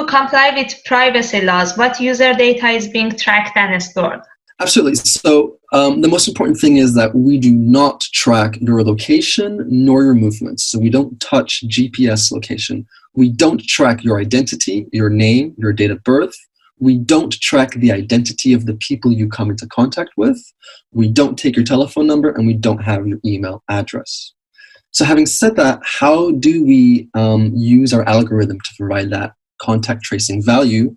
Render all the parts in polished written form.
to comply with privacy laws? What user data is being tracked and stored? Absolutely. So the most important thing is that we do not track your location nor your movements. So we don't touch GPS location. We don't track your identity, your name, your date of birth. We don't track the identity of the people you come into contact with. We don't take your telephone number, and we don't have your email address. So having said that, how do we use our algorithm to provide that contact tracing value?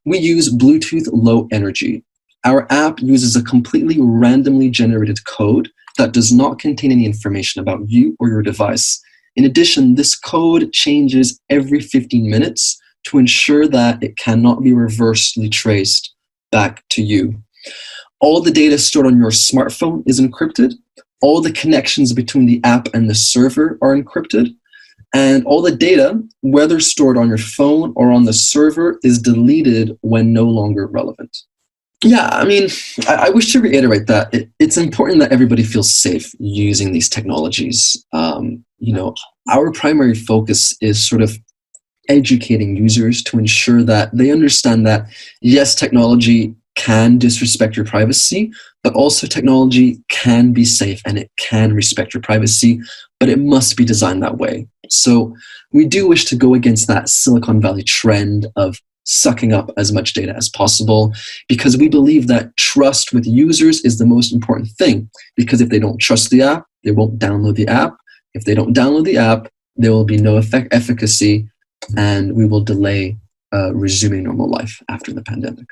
We use Bluetooth Low Energy. Our app uses a completely randomly generated code that does not contain any information about you or your device. In addition, this code changes every 15 minutes to ensure that it cannot be reversely traced back to you. All the data stored on your smartphone is encrypted. All the connections between the app and the server are encrypted. And all the data, whether stored on your phone or on the server, is deleted when no longer relevant. Yeah, I mean, I wish to reiterate that it's important that everybody feels safe using these technologies. Our primary focus is sort of educating users to ensure that they understand that, yes, technology can disrespect your privacy, but also technology can be safe and it can respect your privacy, but it must be designed that way. So we do wish to go against that Silicon Valley trend of sucking up as much data as possible, because we believe that trust with users is the most important thing. Because if they don't trust the app, they won't download the app. If they don't download the app, there will be no efficacy, and we will delay resuming normal life after the pandemic.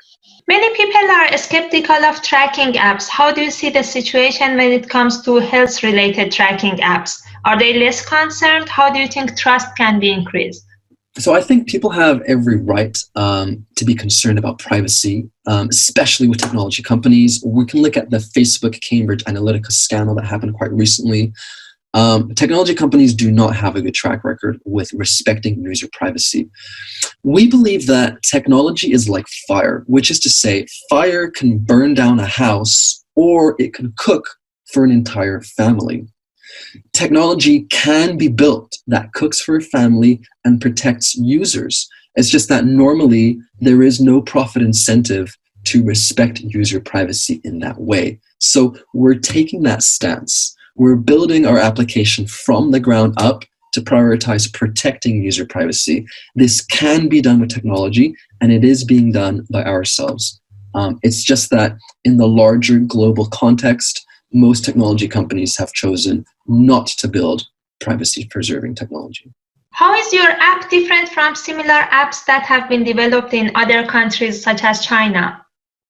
Many people are skeptical of tracking apps. How do you see the situation when it comes to health-related tracking apps? Are they less concerned? How do you think trust can be increased? So I think people have every right to be concerned about privacy, especially with technology companies. We can look at the Facebook Cambridge Analytica scandal that happened quite recently. Technology companies do not have a good track record with respecting user privacy. We believe that technology is like fire, which is to say, fire can burn down a house or it can cook for an entire family. Technology can be built that cooks for a family and protects users. It's just that normally there is no profit incentive to respect user privacy in that way. So we're taking that stance. We're building our application from the ground up to prioritize protecting user privacy. This can be done with technology, and it is being done by ourselves. It's just that in the larger global context, most technology companies have chosen not to build privacy-preserving technology. How is your app different from similar apps that have been developed in other countries such as China?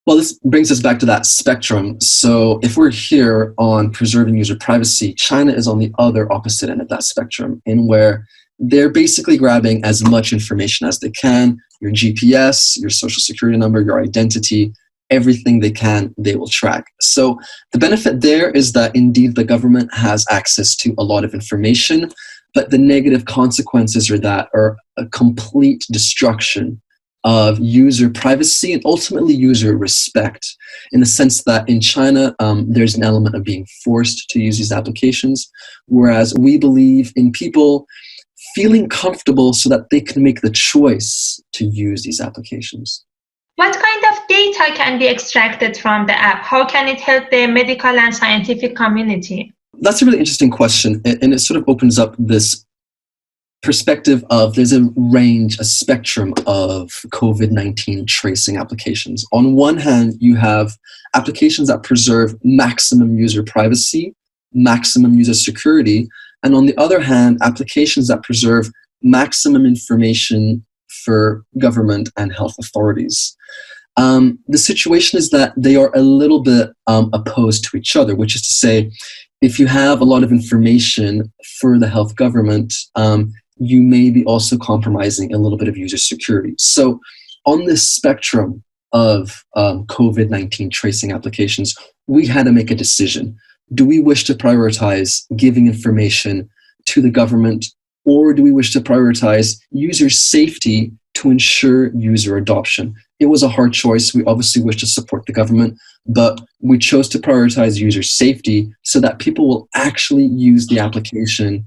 Well, this brings us back to that spectrum. So if we're here on preserving user privacy, China is on the other opposite end of that spectrum, in where they're basically grabbing as much information as they can, your GPS, your social security number, your identity, everything they can, they will track. So the benefit there is that indeed the government has access to a lot of information, but the negative consequences are a complete destruction of user privacy and ultimately user respect, in the sense that in China, there's an element of being forced to use these applications, whereas we believe in people feeling comfortable so that they can make the choice to use these applications. What kind of data can be extracted from the app? How can it help the medical and scientific community? That's a really interesting question, and it sort of opens up this perspective of there's a range, a spectrum of COVID-19 tracing applications. On one hand, you have applications that preserve maximum user privacy, maximum user security, and on the other hand, applications that preserve maximum information for government and health authorities. The situation is that they are a little bit opposed to each other, which is to say, if you have a lot of information for the health government, you may be also compromising a little bit of user security. So on this spectrum of COVID-19 tracing applications, we had to make a decision. Do we wish to prioritize giving information to the government, or do we wish to prioritize user safety to ensure user adoption? It was a hard choice. We obviously wish to support the government, but we chose to prioritize user safety so that people will actually use the application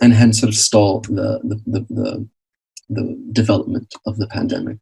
and hence sort of stall the the development of the pandemic.